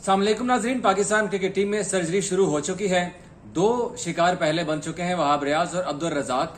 अस्सलामुअलैकुम नाजरीन। Pakistan cricket team में सर्जरी शुरू हो चुकी है। दो शिकार पहले बन चुके हैं, वहाब रियाज और अब्दुल रजाक।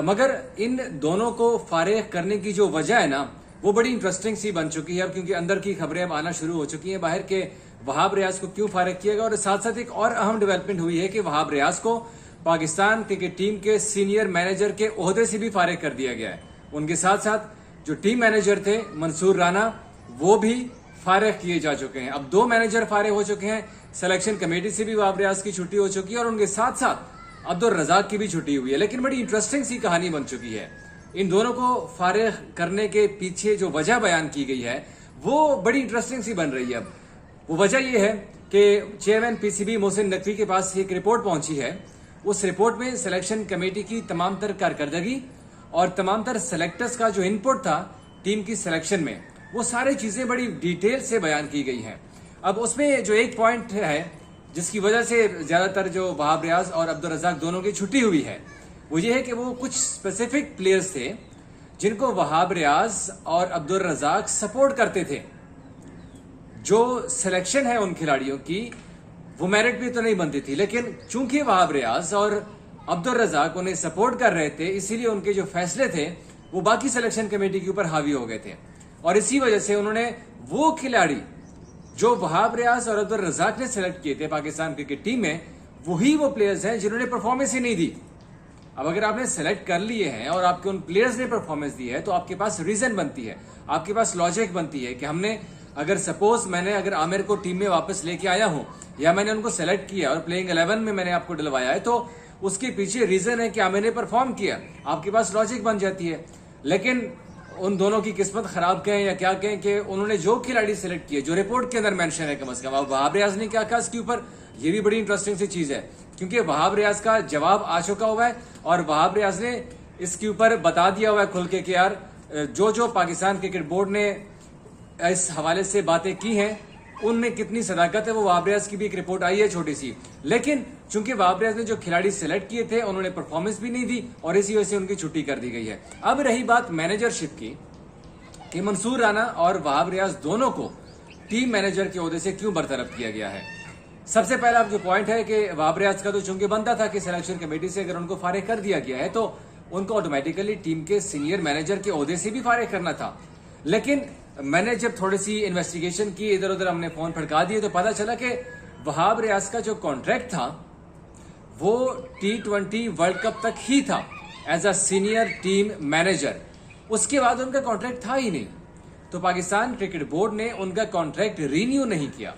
मगर इन दोनों को फारिग करने की जो वजह है ना, वो बड़ी इंटरेस्टिंग सी बन चुकी है अब, क्योंकि अंदर की खबरें अब आना शुरू हो चुकी हैं बाहर के वहाब रियाज को क्यों फारिग किया गया। और साथ साथ एक और अहम डेवलपमेंट हुई है कि वहाब रियाज को पाकिस्तान क्रिकेट टीम के सीनियर मैनेजर के ओहदे से भी फारिग कर दिया गया है। उनके साथ साथ जो टीम मैनेजर थे मंसूर राना, वो भी फारिग किए जा चुके हैं। अब दो मैनेजर फारिग हो चुके हैं। सिलेक्शन कमेटी से भी वहाब रियाज की छुट्टी हो चुकी है और उनके साथ साथ अब्दुल रजाक की भी छुट्टी हुई है। लेकिन बड़ी इंटरेस्टिंग सी कहानी बन चुकी है। इन दोनों को फारिग करने के पीछे जो वजह बयान की गई है वो बड़ी इंटरेस्टिंग सी बन रही है। अब वो वजह यह है कि चेयरमैन पीसीबी मोहसिन नकवी के पास एक रिपोर्ट पहुंची है। उस रिपोर्ट में सिलेक्शन कमेटी की तमाम तर कारकर्दगी और तमाम तर सेलेक्टर्स का जो इनपुट था टीम की सिलेक्शन में, वो सारी चीजें बड़ी डिटेल से बयान की गई हैं। अब उसमें जो एक पॉइंट है जिसकी वजह से ज्यादातर जो वहाब रियाज और अब्दुल रजाक दोनों की छुट्टी हुई है, वो ये है कि वो कुछ स्पेसिफिक प्लेयर्स थे जिनको वहाब रियाज और अब्दुल रजाक सपोर्ट करते थे। जो सिलेक्शन है उन खिलाड़ियों की वो मेरिट भी तो नहीं बनती थी, लेकिन चूंकि वहाब रियाज और अब्दुल रजाक उन्हें सपोर्ट कर रहे थे, इसीलिए उनके जो फैसले थे वो बाकी सिलेक्शन कमेटी के ऊपर हावी हो गए थे। और इसी वजह से उन्होंने वो खिलाड़ी जो वहाब रियाज और अब्दुल रजाक ने सेलेक्ट किए थे पाकिस्तान क्रिकेट टीम में, वही वो प्लेयर्स हैं जिन्होंने परफॉर्मेंस ही नहीं दी। अब अगर आपने सेलेक्ट कर लिए हैं और आपके उन प्लेयर्स ने परफॉर्मेंस दी है तो आपके पास रीजन बनती है, आपके पास लॉजिक बनती है कि हमने अगर सपोज मैंने अगर आमिर को टीम में वापस लेके आया हूं या मैंने उनको सेलेक्ट किया और प्लेइंग 11 में मैंने आपको डलवाया है, तो उसके पीछे रीजन है कि आमिर ने परफॉर्म किया, आपके पास लॉजिक बन जाती है। लेकिन उन दोनों की किस्मत खराब कहें या क्या कहें कि उन्होंने जो खिलाड़ी सेलेक्ट किए जो रिपोर्ट के अंदर मेंशन है, कम से कम अब वहाब रियाज ने क्या कहा इसके ऊपर, ये भी बड़ी इंटरेस्टिंग सी चीज है, क्योंकि वहाब रियाज का जवाब आ चुका हुआ है और वहाब रियाज ने इसके ऊपर बता दिया हुआ है खुल के कि यार जो पाकिस्तान क्रिकेट बोर्ड ने इस हवाले से बातें की हैं उनमें कितनी सदाकत है। वो वहाब रियाज की भी एक रिपोर्ट आई है छोटी सी, लेकिन चूंकि वहाब रियाज ने जो खिलाड़ी सेलेक्ट किए थे उन्होंने परफॉर्मेंस भी नहीं दी और इसी वजह से उनकी छुट्टी कर दी गई है। अब रही बात मैनेजरशिप की कि मंसूर राना और वहाब रियाज दोनों को टीम मैनेजर के ओहदे से क्यों बरतरफ किया गया है। सबसे पहला जो पॉइंट है कि वहाब रियाज का तो चूंकि बनता था कि सिलेक्शन कमेटी से अगर उनको फारिग कर दिया गया है तो उनको ऑटोमेटिकली टीम के सीनियर मैनेजर के ओहदे से भी फारिग करना था। लेकिन मैंने जब थोड़ी सी इन्वेस्टिगेशन की, इधर उधर हमने फोन फड़का दिए, तो पता चला कि वहाब रियाज का जो कॉन्ट्रैक्ट था वो T20 वर्ल्ड कप तक ही था as a senior team manager. उसके बाद उनका कॉन्ट्रैक्ट था ही नहीं। तो पाकिस्तान क्रिकेट बोर्ड ने उनका कॉन्ट्रैक्ट रीन्यू नहीं किया,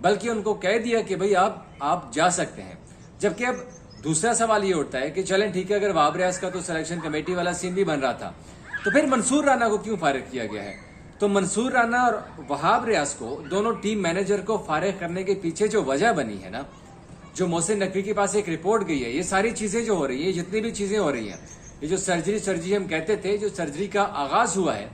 बल्कि उनको कह दिया कि भाई आप जा सकते हैं। जबकि अब दूसरा सवाल ये उठता है कि चलें ठीक है, अगर वहाब रियाज का तो सिलेक्शन कमेटी वाला सीन भी बन रहा था, तो फिर मंसूर राना को क्यों फारिग किया गया है। तो मंसूर राना और वहाब रियाज को, दोनों टीम मैनेजर को फारिग करने के पीछे जो वजह बनी है ना, जो मोहसिन नकवी के पास एक रिपोर्ट गई है, ये सारी चीजें जो हो रही है, जितनी भी चीजें हो रही हैं, ये जो सर्जरी हम कहते थे, जो सर्जरी का आगाज हुआ है,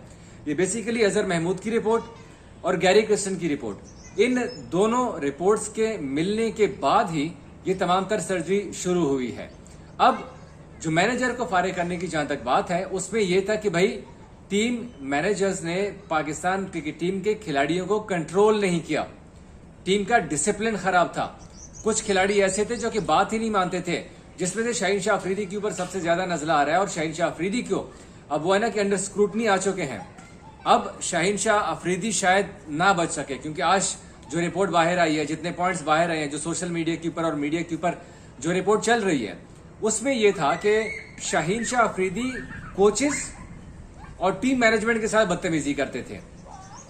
ये बेसिकली अजहर महमूद की रिपोर्ट और गैरी क्रिस्टन की रिपोर्ट, इन दोनों रिपोर्ट्स के मिलने के बाद ही ये तमाम तर सर्जरी शुरू हुई है। अब जो मैनेजर को फारिग करने की जहां तक बात है, उसमें यह था कि भाई टीम मैनेजर्स ने पाकिस्तान क्रिकेट टीम के खिलाड़ियों को कंट्रोल नहीं किया, टीम का डिसिप्लिन खराब था। कुछ खिलाड़ी ऐसे थे जो कि बात ही नहीं मानते थे, जिसमें से शाहीन शाह अफरीदी के ऊपर सबसे ज्यादा नजला आ रहा है। और शाहीन शाह अफरीदी क्यों, अब वो है ना कि अंडर स्क्रूटनी आ चुके हैं। अब शाहीन शाह अफरीदी शायद ना बच सके, क्योंकि आज जो रिपोर्ट बाहर आई है, जितने पॉइंट्स बाहर आए हैं, जो सोशल मीडिया के ऊपर और मीडिया के ऊपर जो रिपोर्ट चल रही है, उसमें यह था कि शाहीन शाह अफरीदी कोचेस और टीम मैनेजमेंट के साथ बदतमीजी करते थे,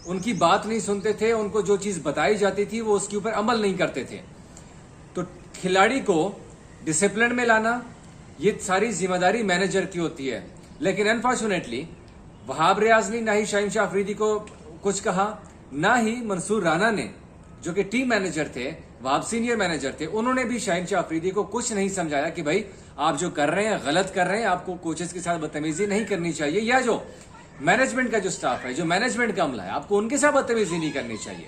उनकी बात नहीं सुनते थे, उनको जो चीज बताई जाती थी वो उसके ऊपर अमल नहीं करते थे। तो खिलाड़ी को डिसिप्लिन में लाना, ये सारी जिम्मेदारी मैनेजर की होती है। लेकिन अनफॉर्चुनेटली वहाब रियाज ने ना ही शाहीन शाह अफरीदी को कुछ कहा, ना ही मंसूर राना ने, जो कि टीम मैनेजर थे, वहाब सीनियर मैनेजर थे, उन्होंने भी शाहीन शाह अफरीदी को कुछ नहीं समझाया कि भाई आप जो कर रहे हैं गलत कर रहे हैं, आपको कोचेस के साथ बदतमीजी नहीं करनी चाहिए, या जो मैनेजमेंट का जो स्टाफ है, जो मैनेजमेंट का अमला है, आपको उनके साथ बदतमीजी नहीं करनी चाहिए।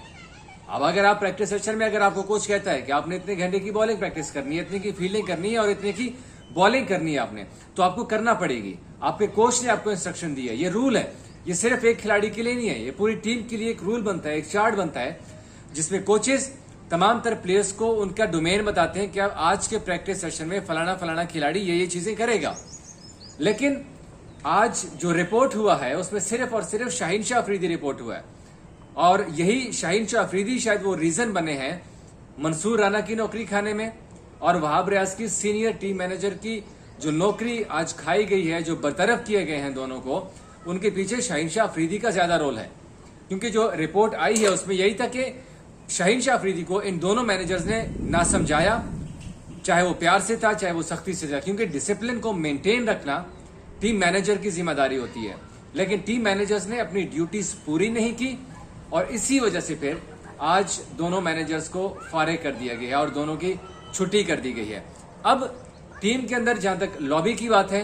अब अगर आप प्रैक्टिस सेशन में अगर आपको कोच कहता है कि आपने इतने घंटे की बॉलिंग प्रैक्टिस करनी है, इतने की फील्डिंग करनी है और इतने की बॉलिंग करनी है आपने, तो आपको करना पड़ेगी। आपके कोच ने आपको इंस्ट्रक्शन दी है, ये रूल है। ये सिर्फ एक खिलाड़ी के लिए नहीं है, ये पूरी टीम के लिए एक रूल बनता है, एक चार्ट बनता है जिसमें कोचेस तमाम तरह प्लेयर्स को उनका डोमेन बताते हैं कि अब आज के प्रैक्टिस सेशन में फलाना फलाना खिलाड़ी ये चीजें करेगा। लेकिन आज जो रिपोर्ट हुआ है उसमें सिर्फ और सिर्फ शाहीन शाह अफरीदी रिपोर्ट हुआ है, और यही शाहीन शाह अफरीदी शायद वो रीजन बने हैं मंसूर राना की नौकरी खाने में, और वहाब रियाज की सीनियर टीम मैनेजर की जो नौकरी आज खाई गई है, जो बरतरफ किए गए हैं दोनों को, उनके पीछे शाहीन शाह अफरीदी का ज्यादा रोल है। क्योंकि जो रिपोर्ट आई है उसमें यही था कि शाहीन शाह अफरीदी को इन दोनों मैनेजर्स ने ना समझाया, चाहे वो प्यार से था चाहे वो सख्ती से था, क्योंकि डिसिप्लिन को मेंटेन रखना टीम मैनेजर की जिम्मेदारी होती है। लेकिन टीम मैनेजर्स ने अपनी ड्यूटीज पूरी नहीं की, और इसी वजह से फिर आज दोनों मैनेजर्स को फारिग कर दिया गया है और दोनों की छुट्टी कर दी गई है। अब टीम के अंदर जहां तक लॉबी की बात है,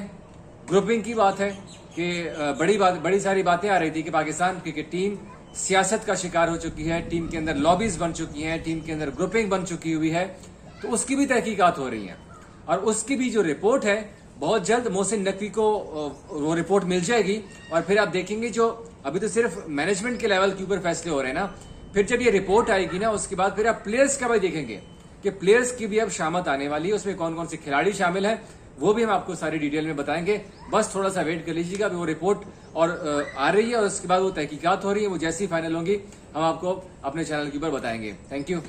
ग्रुपिंग की बात है, कि बड़ी सारी बातें आ रही थी कि पाकिस्तान क्रिकेट टीम सियासत का शिकार हो चुकी है, टीम के अंदर लॉबीज बन चुकी हैं, टीम के अंदर ग्रुपिंग बन चुकी हुई है, तो उसकी भी तहकीकात हो रही है। और उसकी भी जो रिपोर्ट है बहुत जल्द मोहसिन नकवी को वो रिपोर्ट मिल जाएगी, और फिर आप देखेंगे जो अभी तो सिर्फ मैनेजमेंट के लेवल के ऊपर फैसले हो रहे हैं ना, फिर जब ये रिपोर्ट आएगी ना उसके बाद फिर आप प्लेयर्स का भी देखेंगे कि प्लेयर्स की भी अब शामत आने वाली है, उसमें कौन कौन से खिलाड़ी शामिल हैं वो भी हम आपको सारी डिटेल में बताएंगे। बस थोड़ा सा वेट कर लीजिएगा, वो रिपोर्ट और आ रही है और उसके बाद वो तहकीकात हो रही है, वो जैसी फाइनल होंगी हम आपको अपने चैनल के ऊपर बताएंगे। Thank you.